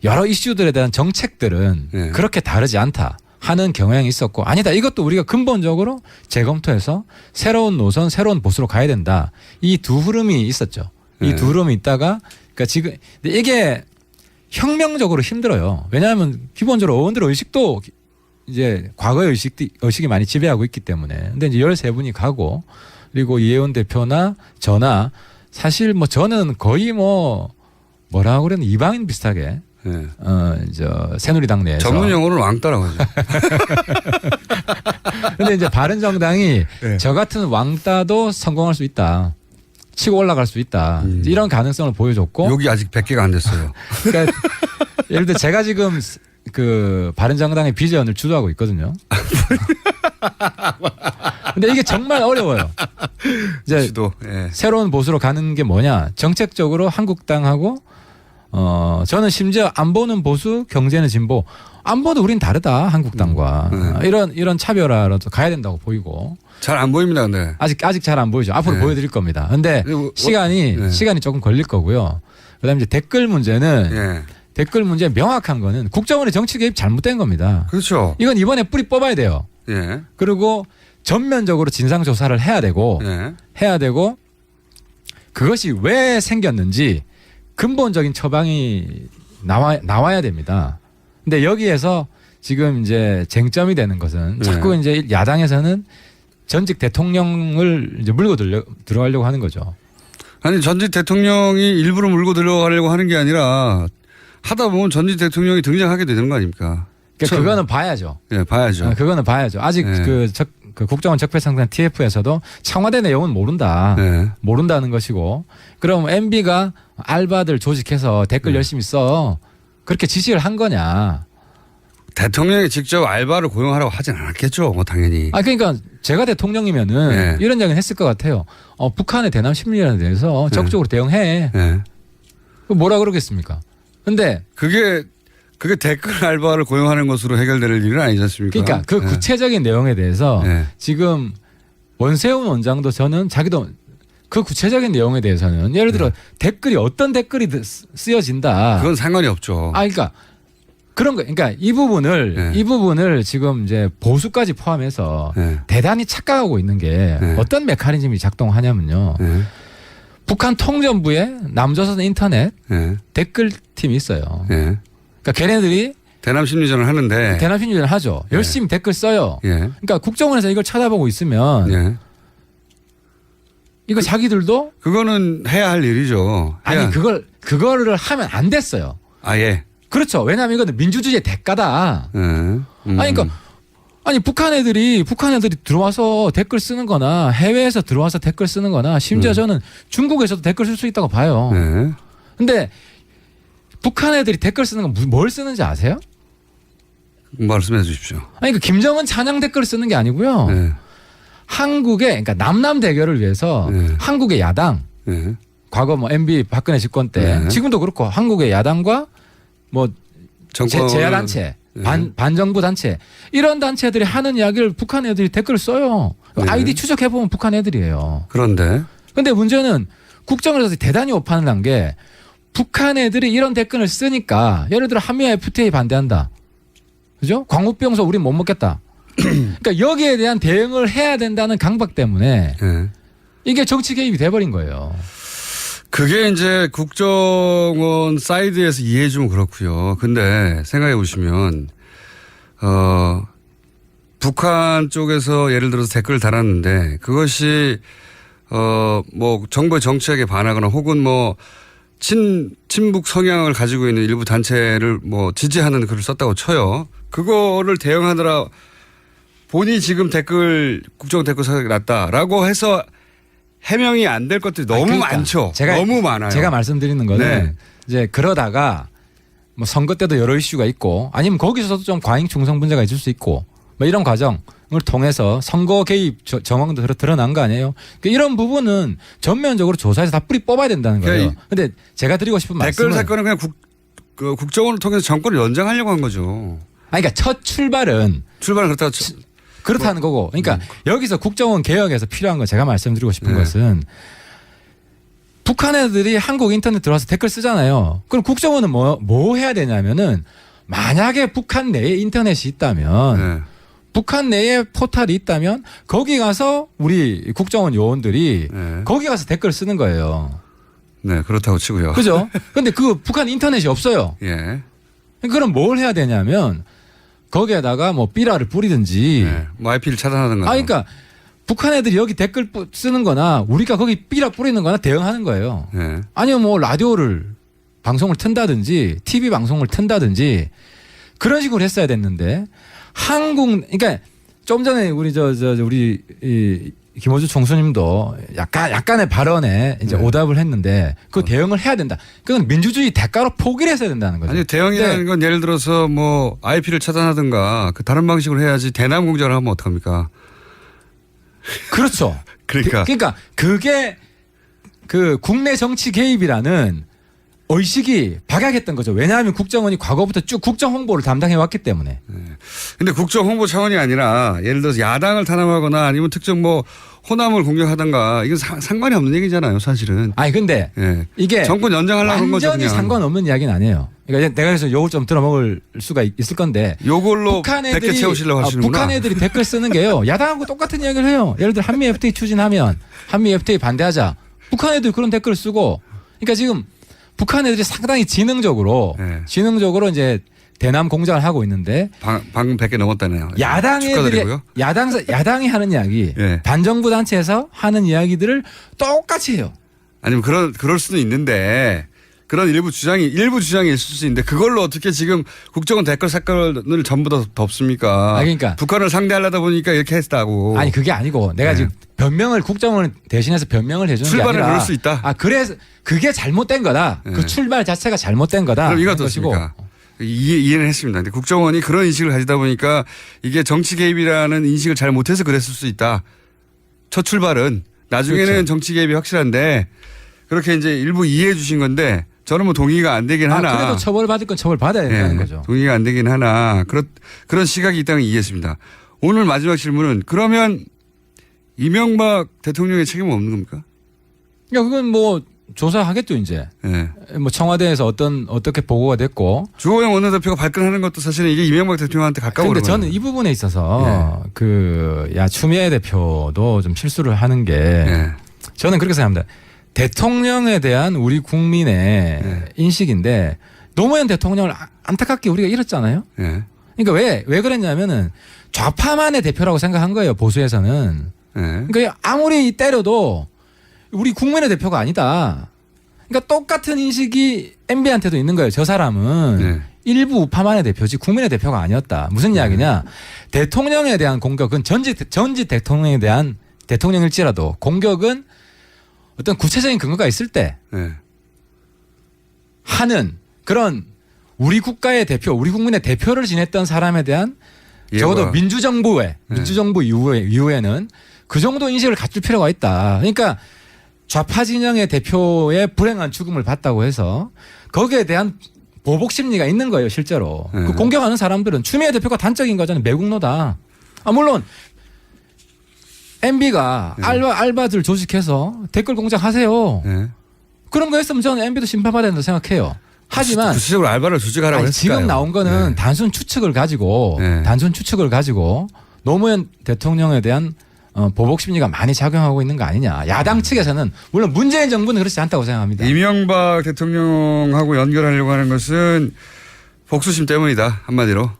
여러 이슈들에 대한 정책들은 그렇게 다르지 않다 하는 경향이 있었고 아니다 이것도 우리가 근본적으로 재검토해서 새로운 노선 새로운 보수로 가야 된다. 이 두 흐름이 있었죠. 이 두 흐름이 있다가 그러니까 지금 이게 혁명적으로 힘들어요. 왜냐하면 기본적으로 의원들 의식도 이제 과거의 의식이 많이 지배하고 있기 때문에. 근데 이제 13분이 가고 그리고 이혜원 대표나 저나 사실 뭐 저는 거의 뭐라고 그러는 이방인 비슷하게 새누리당 내에서 전문 용어로는 왕따라고 하죠. 근데 이제 바른정당이 저 같은 왕따도 성공할 수 있다. 치고 올라갈 수 있다. 이런 가능성을 보여줬고 여기 아직 100개가 안 됐어요. 그러니까 예를 들어 제가 지금 그 바른정당의 비전을 주도하고 있거든요. 근데 이게 정말 어려워요. 이제 새로운 보수로 가는 게 뭐냐? 정책적으로 한국당하고 저는 심지어 안보는 보수, 경제는 진보. 안보도 우린 다르다 한국당과 이런 차별화라도 가야 된다고 보이고. 잘 안 보입니다, 근데. 아직 잘 안 보이죠. 앞으로 보여드릴 겁니다. 근데 시간이 조금 걸릴 거고요. 그다음에 이제 댓글 문제는 댓글 문제 명확한 거는 국정원의 정치 개입 잘못된 겁니다. 그렇죠. 이건 이번에 뿌리 뽑아야 돼요. 그리고 전면적으로 진상 조사를 해야 되고 그것이 왜 생겼는지 근본적인 처방이 나와야 됩니다. 근데 여기에서 지금 이제 쟁점이 되는 것은 자꾸 이제 야당에서는 전직 대통령을 이제 물고 들어가려고 하는 거죠. 아니 전직 대통령이 일부러 물고 들어가려고 하는 게 아니라 하다 보면 전직 대통령이 등장하게 되는 거 아닙니까? 그러니까 그거는 봐야죠. 봐야죠. 그거는 봐야죠. 아직 그 국정원 적폐상단 TF에서도 청와대 내용은 모른다는 것이고 그럼 MB가 알바들 조직해서 댓글 열심히 써 그렇게 지시를 한 거냐? 대통령이 직접 알바를 고용하라고 하진 않았겠죠, 뭐 당연히. 그러니까 제가 대통령이면은 이런 이야기는 했을 것 같아요. 북한의 대남 심리에 대해서 적극적으로 대응해. 뭐라 그러겠습니까? 근데 그게 댓글 알바를 고용하는 것으로 해결될 일은 아니지 않습니까? 그러니까 그 구체적인 내용에 대해서 지금 원세훈 원장도 저는 자기도 그 구체적인 내용에 대해서는 예를 들어 댓글이 어떤 댓글이 쓰여진다. 그건 상관이 없죠. 그러니까 그런 거, 그러니까 이 부분을 지금 이제 보수까지 포함해서 대단히 착각하고 있는 게 어떤 메커니즘이 작동하냐면요. 북한 통전부에 남조선 인터넷 예. 댓글팀이 있어요. 예. 그러니까 걔네들이 대남 심리전을 하는데. 대남 심리전을 하죠. 열심히 댓글 써요. 예. 그러니까 국정원에서 이걸 쳐다보고 있으면 예. 이거 자기들도 그거는 해야 할 일이죠. 아니 그거를 하면 안 됐어요. 예. 그렇죠. 왜냐하면 이거는 민주주의의 대가다. 예. 아니 그러니까 아니 북한 애들이 들어와서 댓글 쓰는 거나 해외에서 들어와서 댓글 쓰는 거나 심지어 저는 중국에서도 댓글 쓸 수 있다고 봐요. 예. 근데 북한 애들이 댓글 쓰는 건 뭘 쓰는지 아세요? 말씀해 주십시오. 아니 그 김정은 찬양 댓글 쓰는 게 아니고요. 예. 한국의 그러니까 남남 대결을 위해서 네. 한국의 야당 예. 과거 뭐 MB 박근혜 집권 때 네. 지금도 그렇고 한국의 야당과 뭐 정권 제야단체 네. 반정부 단체 이런 단체들이 하는 이야기를 북한 애들이 댓글 써요. 네. 아이디 추적해 보면 북한 애들이에요. 그런데 근데 문제는 국정원에서 대단히 오판을 한 게 북한 애들이 이런 댓글을 쓰니까 예를 들어 한미와 FTA 반대한다. 그죠? 광우병소 우린 못 먹겠다. 그러니까 여기에 대한 대응을 해야 된다는 강박 때문에 예. 이게 정치 개입이 돼버린 거예요. 그게 이제 국정원 사이드에서 이해해 주면 그렇고요. 근데 생각해 보시면 북한 쪽에서 예를 들어서 댓글을 달았는데 그것이 뭐 정부의 정책에 반하거나 혹은 뭐 친북 성향을 가지고 있는 일부 단체를 뭐 지지하는 글을 썼다고 쳐요. 그거를 대응하느라 본인이 지금 국정 댓글 사격이 났다라고 해서 해명이 안 될 것들이 너무 그러니까 많죠. 너무 많아요. 제가 말씀드리는 거는 네. 이제 그러다가 뭐 선거 때도 여러 이슈가 있고 아니면 거기서도 좀 과잉 충성 문제가 있을 수 있고 뭐 이런 과정을 통해서 선거 개입 정황도 드러난 거 아니에요. 그러니까 이런 부분은 전면적으로 조사해서 다 뿌리 뽑아야 된다는 거예요. 그런데 제가 드리고 싶은 댓글 말씀은 사건은 그냥 국정원을 통해서 정권을 연장하려고 한 거죠. 아니 그러니까 첫 출발은 그렇다고 그렇다는 거고. 그러니까 여기서 국정원 개혁에서 필요한 거 제가 말씀드리고 싶은 것은 북한 애들이 한국 인터넷 들어와서 댓글 쓰잖아요. 그럼 국정원은 뭐 해야 되냐면은 만약에 북한 내에 인터넷이 있다면 북한 내에 포탈이 있다면 거기 가서 우리 국정원 요원들이 거기 가서 댓글 쓰는 거예요. 네, 그렇다고 치고요. 그죠? 근데 그 북한 인터넷이 없어요. 예. 그럼 뭘 해야 되냐면 거기에다가 뭐 삐라를 뿌리든지 뭐 IP를 차단하는 거죠. 그러니까 북한 애들이 여기 댓글 쓰는 거나 우리가 거기 삐라 뿌리는 거나 대응하는 거예요. 예. 아니면 뭐 라디오를 방송을 튼다든지 TV 방송을 튼다든지 그런 식으로 했어야 됐는데 그러니까 좀 전에 우리 우리 김호주 총수님도 약간의 발언에 이제 오답을 했는데 그 대응을 해야 된다. 그건 민주주의 대가로 포기를 했어야 된다는 거죠. 아니 대응이라는 건 예를 들어서 뭐 IP를 차단하든가 그 다른 방식으로 해야지 대남 공작을 하면 어떡합니까? 그렇죠. 그러니까 그게 그 국내 정치 개입이라는 의식이 박약했던 거죠. 왜냐하면 국정원이 과거부터 쭉 국정 홍보를 담당해 왔기 때문에. 근데 국정 홍보 차원이 아니라 예를 들어서 야당을 탄압하거나 아니면 특정 뭐 호남을 공격하든가 이건 상관이 없는 얘기잖아요, 사실은. 아니 근데 이게 정권 연장하려고 한 거죠. 완전히 상관없는 이야기는 아니에요. 그러니까 내가 그래서 요걸 좀 들어먹을 수가 있을 건데 요걸로 100개 채우시려고 하시는구나. 북한 애들이 댓글 쓰는 게요. 야당하고 똑같은 이야기를 해요. 예를 들어 한미 FTA 추진하면 한미 FTA 반대하자. 북한 애들 그런 댓글을 쓰고 그러니까 지금 북한 애들이 상당히 지능적으로 이제 대남 공작을 하고 있는데 방금 100개 넘었다네요. 야당 애들이 야당이 하는 이야기 반정부 단체에서 하는 이야기들을 똑같이 해요. 아니면 그럴 수도 있는데 그런 일부 주장이 있을 수 있는데 그걸로 어떻게 지금 국정원 댓글 사건을 전부 다 덮습니까? 그러니까 북한을 상대하려다 보니까 이렇게 했다고. 아니 그게 아니고 내가 지금 국정원을 대신해서 변명을 해주는 게 아니라 출발을 그럴 수 있다. 그래서 그게 잘못된 거다. 그 출발 자체가 잘못된 거다. 그럼 이거 어떻습니까? 이해는 했습니다. 근데 국정원이 그런 인식을 가지다 보니까 이게 정치 개입이라는 인식을 잘 못해서 그랬을 수 있다. 첫 출발은 나중에는 그렇죠. 정치 개입이 확실한데 그렇게 이제 일부 이해해 주신 건데 저는 뭐 동의가 안 되긴 하나. 그래도 처벌받을 건 처벌받아야 된다는 거죠. 동의가 안 되긴 하나. 그런 시각이 있다는 걸 이해했습니다. 오늘 마지막 질문은 그러면 이명박 대통령의 책임은 없는 겁니까? 그건 뭐 조사하겠죠 이제. 뭐 청와대에서 어떻게 보고가 됐고. 주호영 원내대표가 발끈하는 것도 사실은 이게 이명박 대통령한테 가까워. 그런데 저는 이 부분에 있어서 추미애 대표도 좀 실수를 하는 게 저는 그렇게 생각합니다. 대통령에 대한 우리 국민의 네. 인식인데 노무현 대통령을 안타깝게 우리가 잃었잖아요. 예. 그러니까 왜 그랬냐면은 좌파만의 대표라고 생각한 거예요. 보수에서는. 예. 그러니까 아무리 때려도 우리 국민의 대표가 아니다. 그러니까 똑같은 인식이 MB한테도 있는 거예요. 저 사람은 네. 일부 우파만의 대표지 국민의 대표가 아니었다. 무슨 이야기냐. 대통령에 대한 공격은 전직 대통령에 대한 대통령일지라도 공격은 어떤 구체적인 근거가 있을 때 예. 하는 그런 우리 국가의 대표, 우리 국민의 대표를 지냈던 사람에 대한 적어도 민주정부 이후에는 그 정도 인식을 갖출 필요가 있다. 그러니까 좌파 진영의 대표의 불행한 죽음을 봤다고 해서 거기에 대한 보복 심리가 있는 거예요, 실제로. 그 공격하는 사람들은 추미애 대표가 단적인 거잖아요. 매국노다. 물론 MB가 알바들 조직해서 댓글 공작하세요. 그런 거 했으면 저는 MB도 심판받아야 된다고 생각해요. 하지만 구체적으로 알바를 조직하라고 했을까요? 지금 나온 거는 단순 추측을 가지고 노무현 대통령에 대한 보복 심리가 많이 작용하고 있는 거 아니냐. 야당 측에서는 물론 문재인 정부는 그렇지 않다고 생각합니다. 이명박 대통령하고 연결하려고 하는 것은 복수심 때문이다. 한마디로.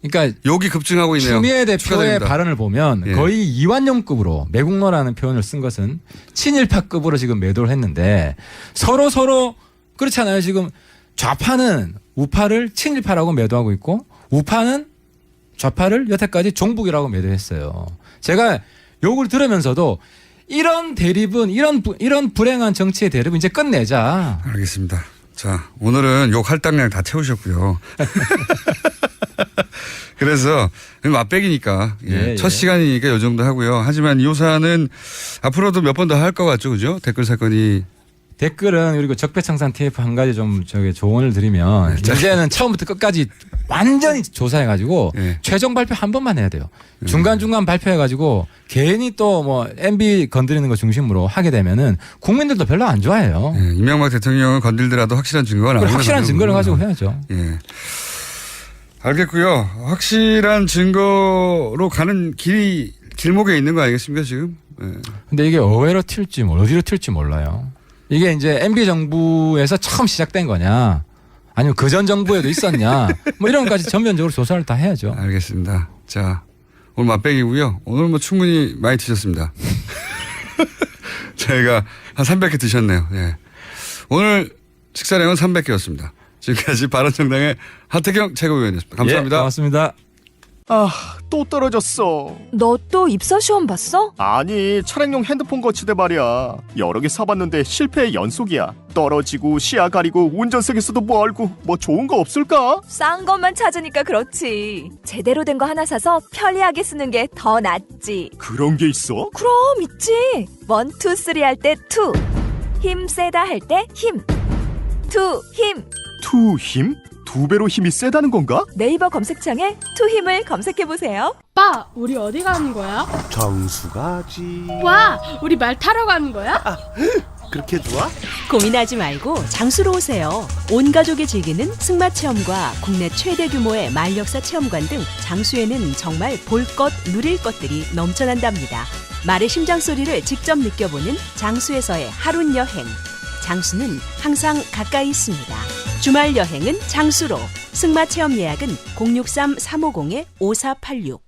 그러니까 욕이 급증하고 있네요. 추미애 대표의 축하드립니다. 발언을 보면 거의 이완용급으로 매국노라는 표현을 쓴 것은 친일파급으로 지금 매도를 했는데 서로 그렇잖아요. 지금 좌파는 우파를 친일파라고 매도하고 있고 우파는 좌파를 여태까지 종북이라고 매도했어요. 제가 욕을 들으면서도 이런 대립은 이런 불행한 정치의 대립은 이제 끝내자. 알겠습니다. 자, 오늘은 욕 할당량 다 채우셨고요. 그래서 맛배기니까 첫 시간이니까 이 정도 하고요. 하지만 이 사안은 앞으로도 몇 번 더 할 것 같죠, 그죠? 댓글 사건이. 댓글은 그리고 적폐청산 TF 한 가지 좀 조언을 드리면 이제는 처음부터 끝까지 완전히 조사해가지고 최종 발표 한 번만 해야 돼요. 중간중간 발표해가지고 괜히 또 뭐 MB 건드리는 거 중심으로 하게 되면은 국민들도 별로 안 좋아해요. 이명박 대통령을 건들더라도 확실한 증거가 나오는 확실한 증거를 가지고 해야죠. 알겠고요. 확실한 증거로 가는 길목에 있는 거 아니겠습니까 지금? 근데 이게 어디로 튈지 몰라요. 이게 이제 MB 정부에서 처음 시작된 거냐 아니면 그전 정부에도 있었냐 뭐 이런 것까지 전면적으로 조사를 다 해야죠. 알겠습니다. 자, 오늘 맛배기고요. 오늘 뭐 충분히 많이 드셨습니다. 저희가 한 300개 드셨네요. 오늘 식사량은 300개였습니다. 지금까지 바른정당의 하태경 최고위원이었습니다. 감사합니다. 고맙습니다. 또 떨어졌어. 너 또 입사 시험 봤어? 아니, 차량용 핸드폰 거치대 말이야. 여러 개 사봤는데 실패의 연속이야. 떨어지고 시야 가리고 운전석에서도 멀고 뭐 좋은 거 없을까? 싼 것만 찾으니까 그렇지. 제대로 된 거 하나 사서 편리하게 쓰는 게 더 낫지. 그런 게 있어? 그럼 있지. 1, 2, 3 할 때 2. 힘 세다 할 때 힘. 2 힘. 투 힘? 2배로 힘이 세다는 건가? 네이버 검색창에 투 힘을 검색해보세요. 오빠, 우리 어디 가는 거야? 정수 가지. 와, 우리 말 타러 가는 거야? 그렇게 좋아? 고민하지 말고 장수로 오세요. 온 가족이 즐기는 승마 체험과 국내 최대 규모의 말역사 체험관 등 장수에는 정말 볼 것, 누릴 것들이 넘쳐난답니다. 말의 심장 소리를 직접 느껴보는 장수에서의 하룬 여행. 장수는 항상 가까이 있습니다. 주말 여행은 장수로. 승마 체험 예약은 063-350-5486.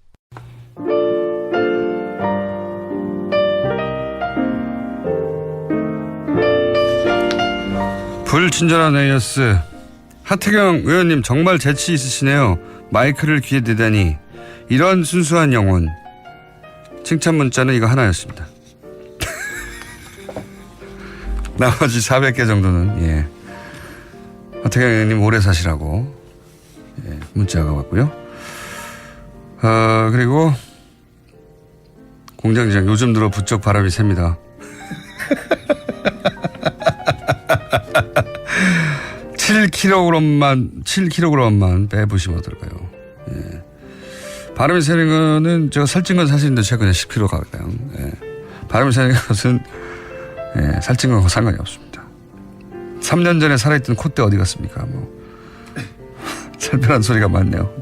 불친절한 에이어스. 하태경 의원님 정말 재치 있으시네요. 마이크를 귀에 대다니. 이런 순수한 영혼. 칭찬 문자는 이거 하나였습니다. 나머지 400개 정도는 하태경 의원님 오래 사시라고 문자가 왔고요. 그리고 공장장 요즘 들어 부쩍 바람이 셉니다. 7kg만 빼보시면 어떨까요? 바람이 새는 거는 제가 살찐 건 사실인데 최근에 10kg 가까이. 바람이 새는 것은 살찐 거하고 상관이 없습니다. 3년 전에 살아있던 콧대 어디 갔습니까? 살펴난 소리가 많네요.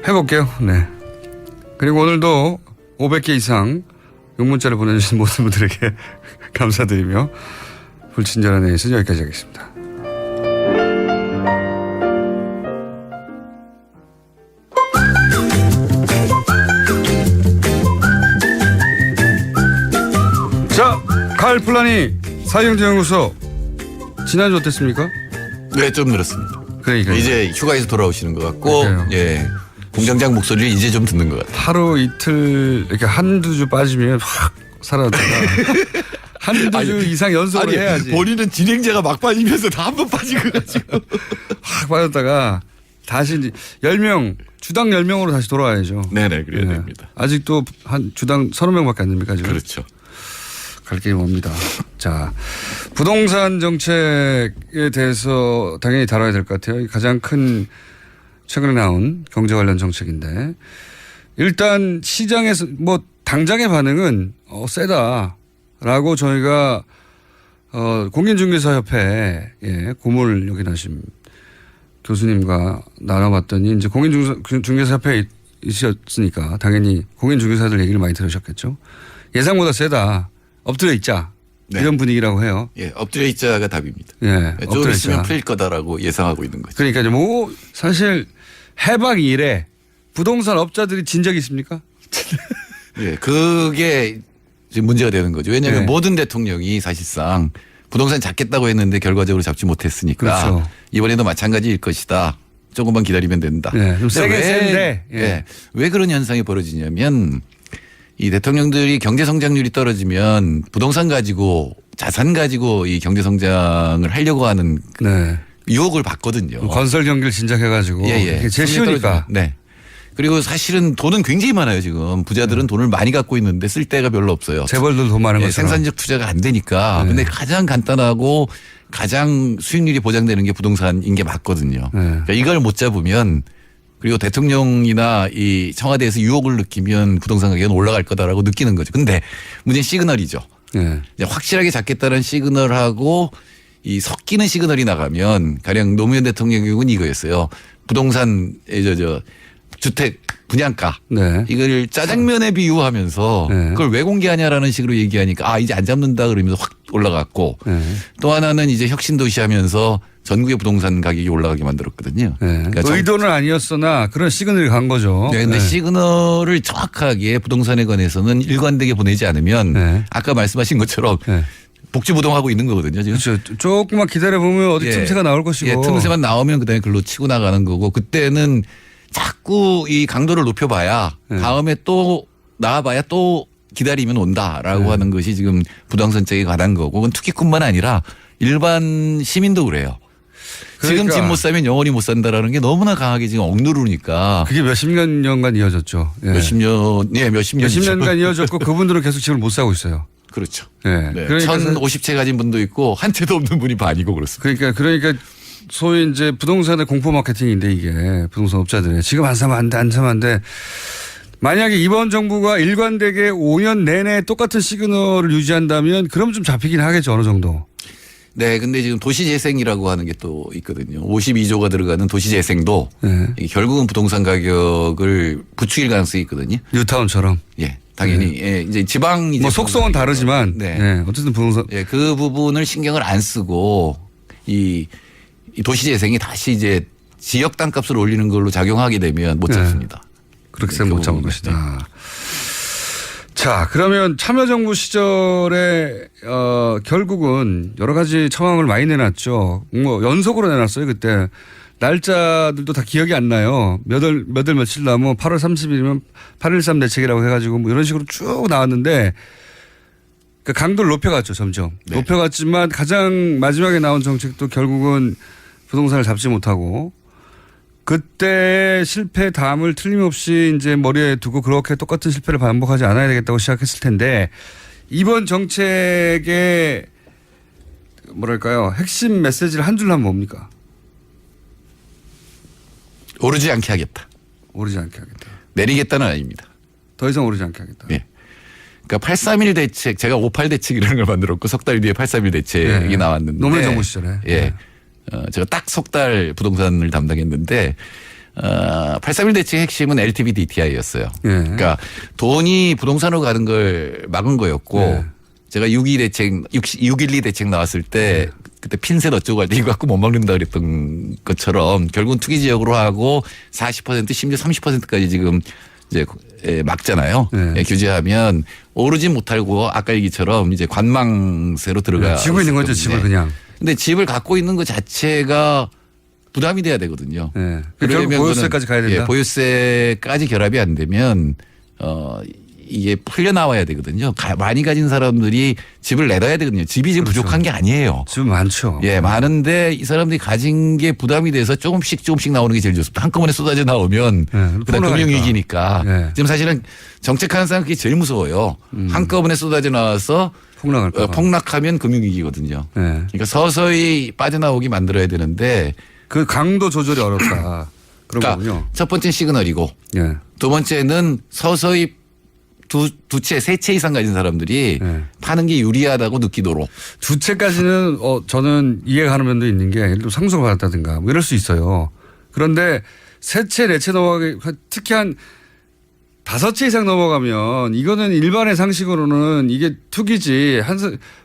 해볼게요. 그리고 오늘도 500개 이상 용문자를 보내주신 모든 분들에게 감사드리며 불친절한 내에서 여기까지 하겠습니다. 자, 칼플라니 사회경제연구소 지난주 어땠습니까? 네, 좀 늘었습니다. 그러니까 이제 휴가에서 돌아오시는 것 같고, 예, 공장장 목소리를 이제 좀 듣는 것 같아요. 하루 이틀 이렇게 한두 주 빠지면 확 사라졌다가 한두 주 이상 연속을 해야지. 본인은 진행자가 막 빠지면서 다 한 번 빠지고 가지고 확 빠졌다가 다시 이제 10명 주당 10명으로 다시 돌아와야죠. 네네, 그래야 됩니다. 아직도 한 주당 30명밖에 안 됩니까 지금? 그렇죠. 갈 길이 멉니다. 자, 부동산 정책에 대해서 당연히 다뤄야 될 것 같아요. 가장 큰 최근에 나온 경제 관련 정책인데 일단 시장에서 뭐 당장의 반응은 세다라고 저희가 공인중개사협회 고문을 역임하신 교수님과 나눠봤더니 이제 공인중개사협회에 있으셨으니까 당연히 공인중개사들 얘기를 많이 들으셨겠죠. 예상보다 세다. 엎드려 있자. 네. 이런 분위기라고 해요. 예, 엎드려 있자가 답입니다. 예, 좀 있으면 풀릴 거다라고 예상하고 있는 거죠. 그러니까 뭐 사실 해방 이래 부동산 업자들이 진 적이 있습니까? 예, 그게 지금 문제가 되는 거죠. 왜냐하면 모든 대통령이 사실상 부동산 잡겠다고 했는데 결과적으로 잡지 못했으니까 그렇죠. 이번에도 마찬가지일 것이다. 조금만 기다리면 된다. 좀 세게 센데. 왜 그런 현상이 벌어지냐면 이 대통령들이 경제 성장률이 떨어지면 부동산 가지고 자산 가지고 이 경제 성장을 하려고 하는 유혹을 받거든요. 건설 경기를 진작해가지고 이게 제일 쉬우니까. 네. 그리고 사실은 돈은 굉장히 많아요 지금. 부자들은 돈을 많이 갖고 있는데 쓸 데가 별로 없어요. 재벌들 돈 많은 것처럼. 생산적 투자가 안 되니까. 근데 가장 간단하고 가장 수익률이 보장되는 게 부동산인 게 맞거든요. 그러니까 이걸 못 잡으면 그리고 대통령이나 이 청와대에서 유혹을 느끼면 부동산 가격은 올라갈 거다라고 느끼는 거죠. 근데 문제는 시그널이죠. 이제 확실하게 잡겠다는 시그널하고 이 섞이는 시그널이 나가면 가령 노무현 대통령의 경우는 이거였어요. 부동산 주택 분양가 이걸 짜장면에 비유하면서 그걸 왜 공개하냐라는 식으로 얘기하니까 이제 안 잡는다 그러면서 확 올라갔고 또 하나는 이제 혁신도시 하면서 전국의 부동산 가격이 올라가게 만들었거든요. 그러니까 의도는 아니었으나 그런 시그널이 간 거죠. 네, 근데 시그널을 정확하게 부동산에 관해서는 일관되게 보내지 않으면 아까 말씀하신 것처럼 복지부동하고 있는 거거든요. 지금. 그렇죠. 조금만 기다려보면 어디 틈새가 나올 것이고. 틈새만 나오면 그다음에 글로 치고 나가는 거고 그때는 자꾸 이 강도를 높여봐야 다음에 또 나와봐야 또 기다리면 온다라고 하는 것이 지금 부동산 정책에 관한 거고 그건 투기꾼만 아니라 일반 시민도 그래요. 지금 집 못 사면 영원히 못 산다라는 게 너무나 강하게 지금 억누르니까. 그게 몇십 년간 이어졌죠. 몇십 년간 이어졌고 그분들은 계속 집을 못 사고 있어요. 그렇죠. 그러니까 1050채 가진 분도 있고 한 채도 없는 분이 반이고 그렇습니다. 그러니까 소위 이제 부동산의 공포 마케팅인데 이게 부동산 업자들의 지금 안 사면 안 돼, 안 사면 안 돼. 만약에 이번 정부가 일관되게 5년 내내 똑같은 시그널을 유지한다면 그럼 좀 잡히긴 하겠죠 어느 정도. 네, 근데 지금 도시재생이라고 하는 게 또 있거든요. 52조가 들어가는 도시재생도 결국은 부동산 가격을 부추길 가능성이 있거든요. 뉴타운처럼. 예, 당연히 이제 지방 뭐 속성은 다르지만 어쨌든 부동산 그 부분을 신경을 안 쓰고 이 도시재생이 다시 이제 지역 땅값을 올리는 걸로 작용하게 되면 못 잡습니다. 그렇게 생각 못 잡은 것이다. 자, 그러면 참여정부 시절에 결국은 여러 가지 처방을 많이 내놨죠. 뭐 연속으로 내놨어요 그때. 날짜들도 다 기억이 안 나요. 몇 월 며칠 남으면 8월 30일이면 8.13 대책이라고 해가지고 뭐 이런 식으로 쭉 나왔는데 그 강도를 높여갔죠 점점. 높여갔지만 가장 마지막에 나온 정책도 결국은 부동산을 잡지 못하고 그때 실패 담을 틀림없이 이제 머리에 두고 그렇게 똑같은 실패를 반복하지 않아야 되겠다고 시작했을 텐데 이번 정책의 뭐랄까요 핵심 메시지를 한 줄로 하면 뭡니까? 오르지 않게 하겠다. 오르지 않게 하겠다. 내리겠다는 아닙니다. 더 이상 오르지 않게 하겠다. 네. 그러니까 831 대책 제가 58 대책이라는 걸 만들었고 석 달 뒤에 831 대책이 나왔는데 노무현 정부 시절에. 제가 딱 석 달 부동산을 담당했는데 831 대책의 핵심은 LTV DTI였어요. 그러니까 돈이 부동산으로 가는 걸 막은 거였고 제가 6.12 대책 나왔을 때 그때 핀셋 어쩌고 할 때 이거 갖고 못 막는다 그랬던 것처럼 결국은 투기 지역으로 하고 40% 심지어 30%까지 지금 이제 막잖아요. 예, 규제하면 오르지 못하고 아까 얘기처럼 이제 관망세로 들어가. 지고 있는 거죠, 집을 그냥. 근데 집을 갖고 있는 것 자체가 부담이 돼야 되거든요. 결국 보유세까지 가야 된다. 예, 보유세까지 결합이 안 되면 이게 풀려 나와야 되거든요. 많이 가진 사람들이 집을 내놔야 되거든요. 집이 지금 부족한 게 아니에요. 집 많죠. 예, 많은데 이 사람들이 가진 게 부담이 돼서 조금씩 나오는 게 제일 좋습니다. 한꺼번에 쏟아져 나오면 그다음 금융위기니까. 지금 사실은 정책하는 사람 그게 제일 무서워요. 한꺼번에 쏟아져 나와서 폭락하면 금융위기거든요. 그러니까 서서히 빠져나오게 만들어야 되는데 그 강도 조절이 어렵다. 그런 거군요. 첫 번째 시그널이고 두 번째는 서서히 세 채 이상 가진 사람들이 파는 게 유리하다고 느끼도록. 두 채까지는 저는 이해가 가는 면도 있는 게 예를 들어 상속을 받았다든가 뭐 이럴 수 있어요. 그런데 세 채, 네 채 넘어가게 특히 한 5채 이상 넘어가면 이거는 일반의 상식으로는 이게 투기지.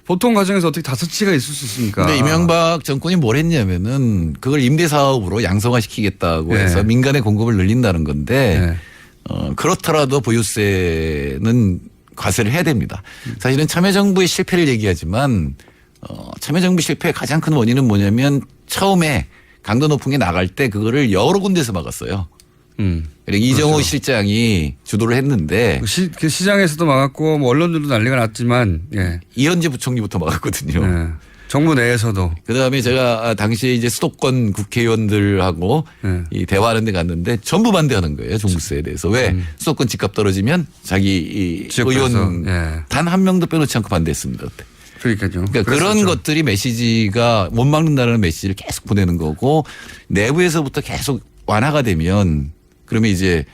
보통 가정에서 어떻게 5채가 있을 수 있습니까? 근데 이명박 정권이 뭘 했냐면은 그걸 임대사업으로 양성화시키겠다고 해서 민간의 공급을 늘린다는 건데 그렇더라도 보유세는 과세를 해야 됩니다. 사실은 참여정부의 실패를 얘기하지만 참여정부 실패의 가장 큰 원인은 뭐냐면 처음에 강도 높은 게 나갈 때 그거를 여러 군데서 막았어요. 이정호 실장이 주도를 했는데 그 시장에서도 막았고 뭐 언론들도 난리가 났지만 이현재 부총리부터 막았거든요. 정부 내에서도. 그다음에 제가 당시에 이제 수도권 국회의원들하고 이 대화하는 데 갔는데 전부 반대하는 거예요. 종부세에 대해서. 왜? 수도권 집값 떨어지면 자기 의원 단 한 명도 빼놓지 않고 반대했습니다. 그때. 그러니까요. 그러니까 그런 것들이 메시지가 못 막는다는 메시지를 계속 보내는 거고 내부에서부터 계속 완화가 되면 그러면 이제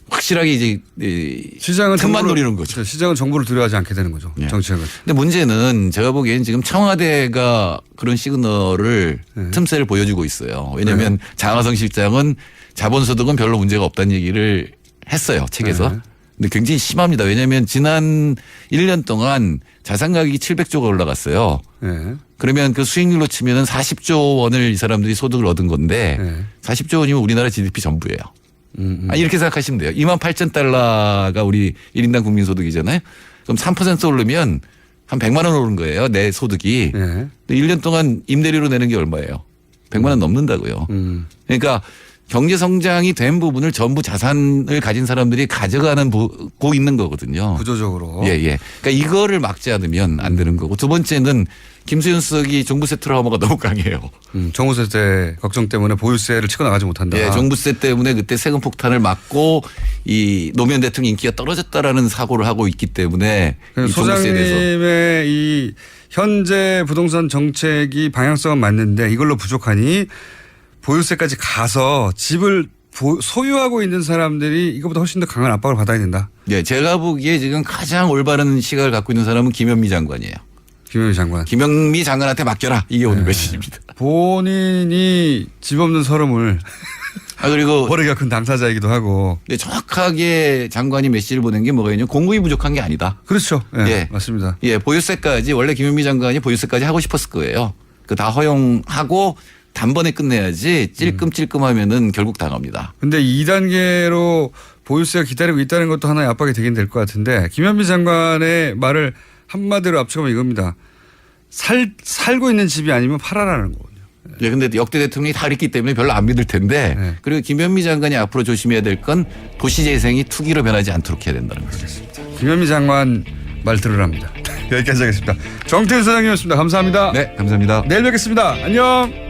확실하게 이제 시장은 틈만 노리는 거죠. 시장은 정부를 두려워하지 않게 되는 거죠. 정책을. 근데 문제는 제가 보기엔 지금 청와대가 그런 시그널을 틈새를 보여주고 있어요. 왜냐하면 장하성 실장은 자본소득은 별로 문제가 없다는 얘기를 했어요. 책에서. 근데 굉장히 심합니다. 왜냐하면 지난 1년 동안 자산 가격이 700조가 올라갔어요. 그러면 그 수익률로 치면은 40조 원을 이 사람들이 소득을 얻은 건데 40조 원이면 우리나라 GDP 전부예요. 이렇게 생각하시면 돼요. 28,000달러가 우리 1인당 국민소득이잖아요. 그럼 3% 오르면 한 100만 원 오른 거예요. 내 소득이. 근데 1년 동안 임대료로 내는 게 얼마예요? 100만 원 넘는다고요. 그러니까 경제 성장이 된 부분을 전부 자산을 가진 사람들이 가져가는 고 있는 거거든요. 구조적으로. 예. 그러니까 이거를 막지 않으면 안 되는 거고 두 번째는 김수현 수석이 종부세 트라우마가 너무 강해요. 종부세 때 걱정 때문에 보유세를 치고 나가지 못한다. 예, 종부세 때문에 그때 세금 폭탄을 맞고 이 노무현 대통령 인기가 떨어졌다라는 사고를 하고 있기 때문에 이 종부세에 대해서 소장님의 이 현재 부동산 정책이 방향성은 맞는데 이걸로 부족하니 보유세까지 가서 집을 소유하고 있는 사람들이 이것보다 훨씬 더 강한 압박을 받아야 된다. 네, 제가 보기에 지금 가장 올바른 시각을 갖고 있는 사람은 김현미 장관이에요. 김현미 장관. 김현미 장관한테 맡겨라. 이게 오늘 메시지입니다. 본인이 집 없는 서름을 그리고 머리가 큰 당사자이기도 하고. 네, 정확하게 장관이 메시지를 보낸 게 뭐가 있냐면 공급이 부족한 게 아니다. 그렇죠. 예, 맞습니다. 예, 보유세까지 원래 김현미 장관이 보유세까지 하고 싶었을 거예요. 그 다 허용하고 단번에 끝내야지 찔끔찔끔하면은 결국 당합니다. 근데 2단계로 보유세가 기다리고 있다는 것도 하나의 압박이 되긴 될 것 같은데 김현미 장관의 말을 한마디로 압축하면 이겁니다. 살고 있는 집이 아니면 팔아라는 거거든요. 예, 근데 역대 대통령이 다 그랬기 때문에 별로 안 믿을 텐데 그리고 김현미 장관이 앞으로 조심해야 될 건 도시재생이 투기로 변하지 않도록 해야 된다는 거죠. 김현미 장관 말 들으랍니다. 여기까지 하겠습니다. 정태일 소장님이었습니다. 감사합니다. 네, 감사합니다. 내일 뵙겠습니다. 안녕.